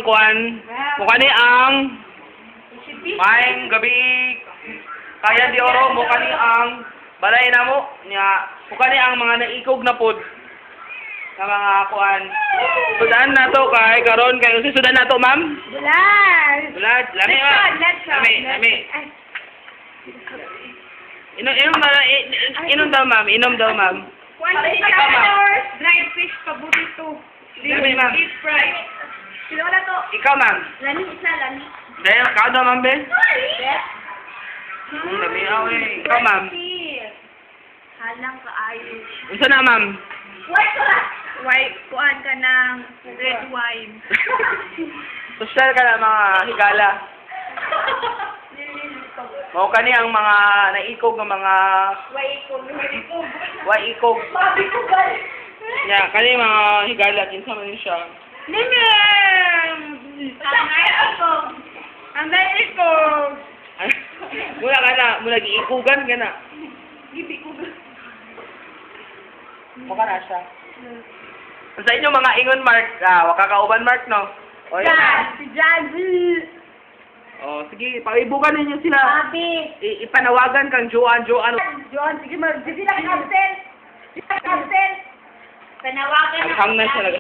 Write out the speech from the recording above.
ang kuan. Mukha ni ang maing gabi. Kaya di oro mukha ni ang balay na mo niya. Mukha ni ang mga naikog na pod. Sa mga kuan. Sudan na to kay karon kay sudan na to, ma'am. Bulan! Bulad, lami ma. Lami. Inom daw, ma'am. Inom daw, ma'am. Dried fish, paborito. Lami, ma'am. Deep fried. Sino na to? Ikaw, ma'am. Lani, isa, lani. Dahil, ikaw daw, ma'am, Ben? Yes. Lami, eh. Ikaw, ma'am. Halang kaayo. Unsa na, ma'am? White, kuhaan ka ng red wine. Social ka na, mga higala. Mao kani ang mga naikog ng mga waikog. Ya, kani mga higala kinsa man siya. Nineng! Ang naikog! Mula ka na, mula giikugan ka na. Mukha na siya. Sa inyo mga ingon, Mark, wakakauban, Mark, no? O, yun na. Si Jazzy! O, sige, paibukan ninyo sila. Abi! Ipanawagan kang Joan. John, sige, mag-sige lang, Captain! Captain! Panawagan Aghang na siya.